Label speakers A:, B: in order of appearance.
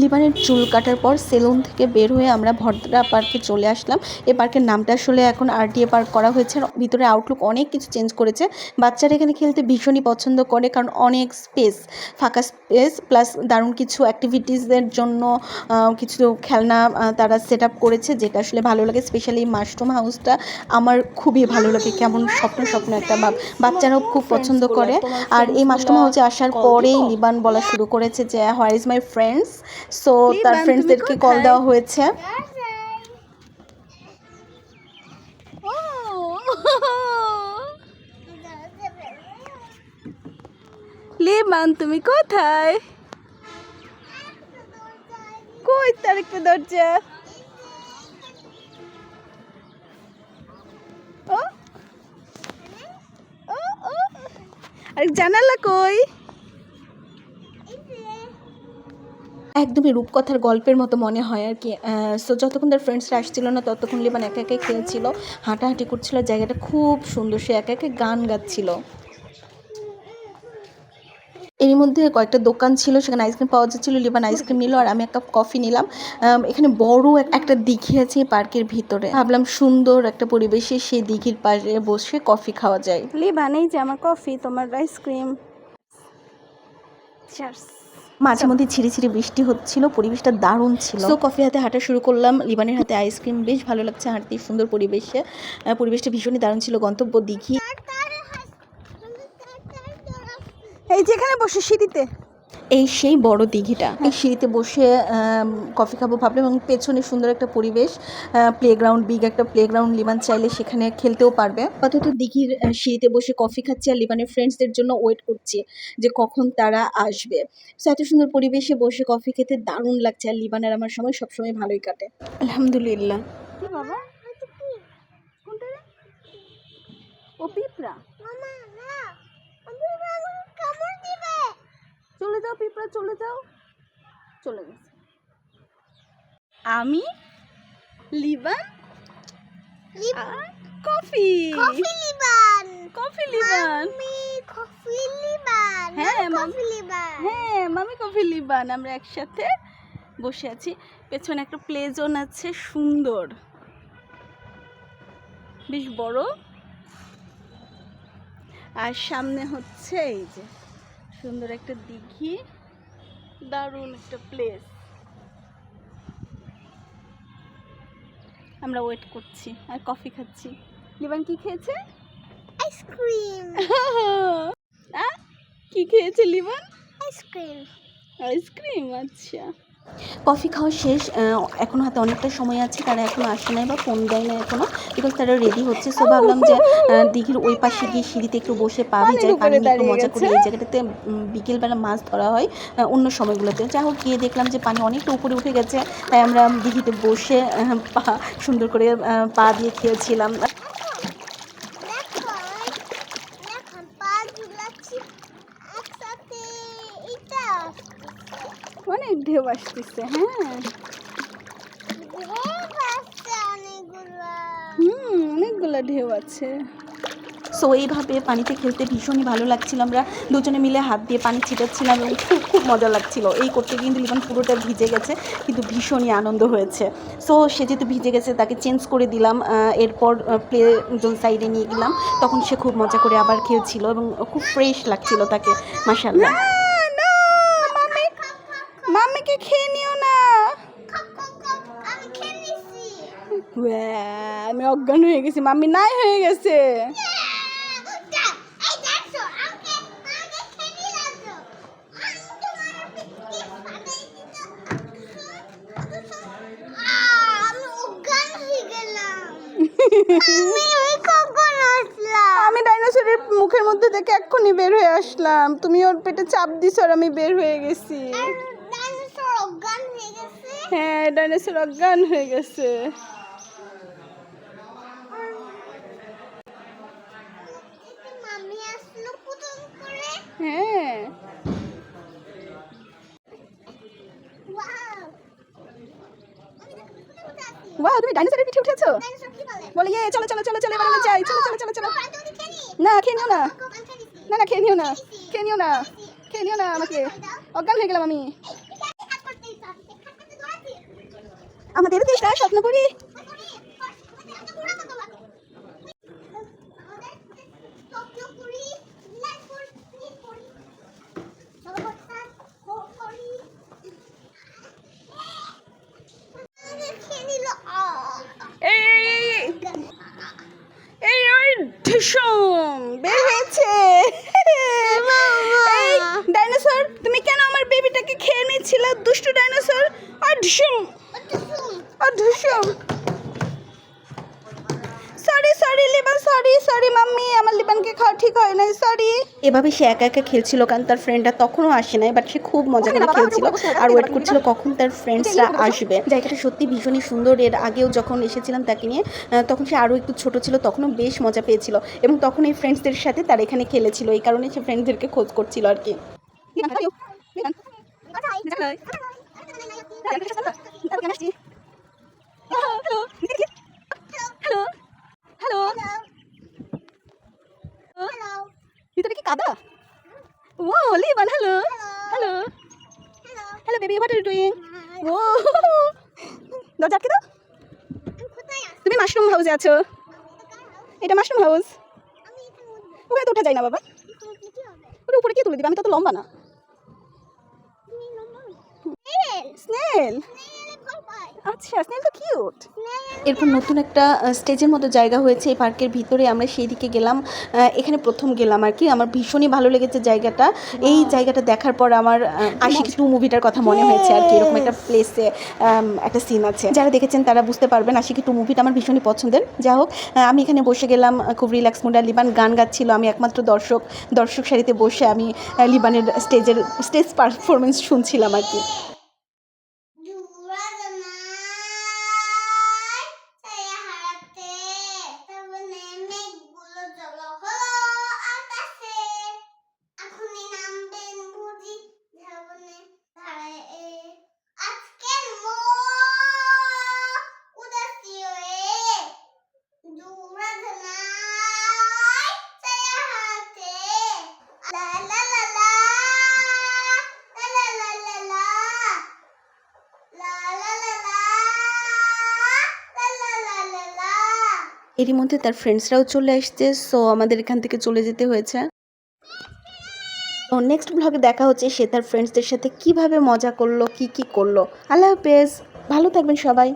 A: লিবানের চুল কাটার পর সেলুন থেকে বের হয়ে আমরা ভদ্রা পার্কে চলে আসলাম। এই পার্কের নামটা আসলে এখন আরটিএ পার্ক করা হয়েছে। ভিতরে আউটলুক অনেক কিছু চেঞ্জ করেছে। বাচ্চারা এখানে খেলতে ভীষণই পছন্দ করে, কারণ অনেক স্পেস, ফাঁকা স্পেস, প্লাস দারুণ কিছু অ্যাক্টিভিটিসের জন্য কিছু খেলনা তারা সেট আপ করেছে, যেটা আসলে ভালো লাগে। স্পেশালি মাশরুম হাউসটা আমার খুবই ভালো লাগে, কেমন স্বপ্ন স্বপ্ন একটা ভাব, বাচ্চারাও খুব পছন্দ করে। আর এই মাশরুম হাউসে আসার পরেই লিবান বলা শুরু করেছে যে where is my friends. So তার ফ্রেন্ডসদেরকে কল দেওয়া হয়েছে। লিবান তুমি কোথায়? কই তার একটা দরজা? ও ও ও আরে জানালা কই? একদমই রূপকথার গল্পের মতো মনে হয় আর কি। সো যতক্ষণ তার ফ্রেন্ডসরা আসছিল না ততক্ষণ লিবান একা একাই খেলছিল, হাঁটাহাঁটি করছিল। জায়গাটা খুব সুন্দর, সে একা একা গান গাচ্ছিল। এর মধ্যে কয়েকটা দোকান ছিল, সেখানে আইসক্রিম পাওয়া যাচ্ছিলো। লিবান আইসক্রিম নিল আর আমি এক কাপ কফি নিলাম। এখানে বড় একটা দিঘি আছে পার্কের ভিতরে। ভাবলাম সুন্দর একটা পরিবেশে সেই দিঘির পাশে বসে কফি খাওয়া যায়। লিবান এই যে আমার কফি, তোমার আইসক্রিম। মাঝে মধ্যে ছিঁড়ি ছিঁড়ি বৃষ্টি হচ্ছিল, পরিবেশটা দারুণ ছিল। তো কফি হাতে হাঁটা শুরু করলাম। লিবানের হাতে আইসক্রিম, বেশ ভালো লাগছে হাঁটতে, সুন্দর পরিবেশে। পরিবেশটা ভীষণই দারুণ ছিল। গন্তব্য দিঘি। এই যেখানে বসে সিঁড়িতে, এই সেই বড় দিঘিটা। এই সিঁড়িতে বসে কফি খাবো ভাবলাম, এবং পেছনে সুন্দর একটা পরিবেশ, প্লেগ্রাউন্ড, বিগ একটা প্লেগ্রাউন্ড। লিবান চাইলে সেখানে খেলতেও পারবে। আপাতত দিঘির সিঁড়িতে বসে কফি খাচ্ছি আর লিবানের ফ্রেন্ডসদের জন্য ওয়েট করছি যে কখন তারা আসবে। সো এত সুন্দর পরিবেশে বসে কফি খেতে দারুণ লাগছে। আর লিবানের আমার সময় সবসময় ভালোই কাটে, আলহামদুলিল্লাহ। কি বাবা? কোনটা? ও পিঁপড়া। চলে যাও পিঁপড়া, চলে যাও। চলে গেছে। আমি, লিবান, কফি, কফি লিবান, কফি লিবান, কফি লিবান, হ্যাঁ কফি লিবান, হ্যাঁ মামি কফি লিবান। আমরা একসাথে বসে আছি। পেছনে একটা প্লে জোন আছে, সুন্দর, বেশ বড়। আর সামনে হচ্ছে এই যে সুন্দর একটা দিঘি, দারুণ একটা প্লেস। আমরা ওয়েট করছি আর কফি খাচ্ছি। লিবান কি খেয়েছে? আইসক্রিম। কি খেয়েছে লিবান? আইসক্রিম। আইসক্রিম, আচ্ছা। কফি খাওয়া শেষ। এখনো হাতে অনেকটা সময় আছে, তারা এখনো আসে নাই বা ফোন দেয় না এখনো, বিকজ তারা রেডি হচ্ছে। সো ভাবলাম যে দিঘির ওই পাশে গিয়ে সিঁড়িতে একটু বসে পা ভিজাই, পানি একটু মজা করি। এই জায়গাটাতে বিকেলবেলা মাছ ধরা হয় অন্য সময়গুলোতে। যাই হোক, গিয়ে দেখলাম যে পানি অনেকটা উপরে উঠে গেছে, তাই আমরা দিঘিতে বসে পা সুন্দর করে পা দিয়ে খেয়েছিলাম। অনেক ঢেউ আসতেছে, হ্যাঁ অনেকগুলো ঢেউ আছে। সো এইভাবে পানিতে খেলতে ভীষণই ভালো লাগছিল। আমরা দুজনে মিলে হাত দিয়ে পানি ছিটাচ্ছিলাম এবং খুব খুব মজা লাগছিল। এই করতে কিন্তু লিবান পুরোটা ভিজে গেছে, কিন্তু ভীষণই আনন্দ হয়েছে। সো সে যেহেতু ভিজে গেছে তাকে চেঞ্জ করে দিলাম। এরপর প্লে জোন সাইডে নিয়ে গেলাম, তখন সে খুব মজা করে আবার খেলছিল এবং খুব ফ্রেশ লাগছিল তাকে, মাশাআল্লাহ। মাম্মিকে খেয়ে নিও না। আমি অজ্ঞান হয়ে গেছি, মাম্মি নাই হয়ে গেছে। আমি ডাইনোসরের মুখের মধ্যে থেকে এক্ষুনি বের হয়ে আসলাম। তুমি ওর পেটে চাপ দিছো আর আমি বের হয়ে গেছি। হ্যাঁ, ডাইনোসর অজ্ঞান হয়ে গেছে। হ্যাঁ, ওয়াও, তুমি ডাইনোসরের পিঠে উঠেছো? বলে ইয়ে, চলো চলো চলো চলো, এবার আমরা যাই, চলো চলো চলো চলো। না খেয়ে নিও না, না না খেয়ে নিও না, খেয়ে নিও না, খেয়ে নিও না, আমাকে অজ্ঞান হয়ে গেলাম আমি। আমাদের দেশটা স্বপ্ন করি। বের হয়েছে। এই ডাইনোসর, তুমি কেন আমার বেবিটাকে খেয়ে নিচ্ছিল? দুষ্টু ডাইনোসর। আর ঢুসুম আর ঢুসুম। সরি লিবান, সরি মাম্মি, আমার লিবানকে খাওয়া ঠিক হয় নাই, সরি। এভাবে সে একা একা খেলছিল, কারণ তার ফ্রেন্ডরা তখনও আসে নাই, বাট সে খুব মজা করে খেলছিল আর ওয়েট করছিল কখন তার ফ্রেন্ডসরা আসবে। জায়গাটা সত্যি ভীষণই সুন্দর। এর আগেও যখন এসেছিলাম তাকে নিয়ে, তখন সে আরও একটু ছোট ছিল, তখনও বেশ মজা পেয়েছিল এবং তখন এই ফ্রেন্ডসদের সাথে তার এখানে খেলেছিল, এই কারণে সে ফ্রেন্ডসদেরকে খোঁজ করছিল আর কি। ভিতরে কি কাদা? ও Liban, hello hello hello baby, what are you doing? ও দরজা আটকে দাও। তুমি মাশরুম হাউসে আছো। এটা মাশরুম হাউস। ওখানে তো ওঠা যায় না বাবা। ওটা উপরে কে তুলে দিবে? আমি তো লম্বা না। স্নেল, আচ্ছা স্নেল তো কিউট। এরপর নতুন একটা স্টেজের মতো জায়গা হয়েছে এই পার্কের ভিতরে, আমরা সেই দিকে গেলাম। এখানে প্রথম গেলাম আর কি, আমার ভীষণই ভালো লেগেছে জায়গাটা। এই জায়গাটা দেখার পর আমার আশিকি 2 মুভিটার কথা মনে হয়েছে আর কি। এরকম একটা প্লেসে একটা সিন আছে, যারা দেখেছেন তারা বুঝতে পারবেন। আশিকি 2 মুভিটা আমার ভীষণই পছন্দের। যা হোক, আমি এখানে বসে গেলাম, খুব রিল্যাক্স মুডে। লিবান গান গাচ্ছিল, আমি একমাত্র দর্শক সারিতে বসে আমি লিবানের স্টেজ পারফরমেন্স শুনছিলাম আর কি। এরই মধ্যে তার ফ্রেন্ডসরাও চলে আসছে, সো আমাদের এখান থেকে চলে যেতে হয়েছে। তো নেক্সট ব্লগে দেখা হচ্ছে সে তার ফ্রেন্ডসদের সাথে কিভাবে মজা করলো, কি করলো। আল্লাহ হাফেজ, ভালো থাকবেন সবাই।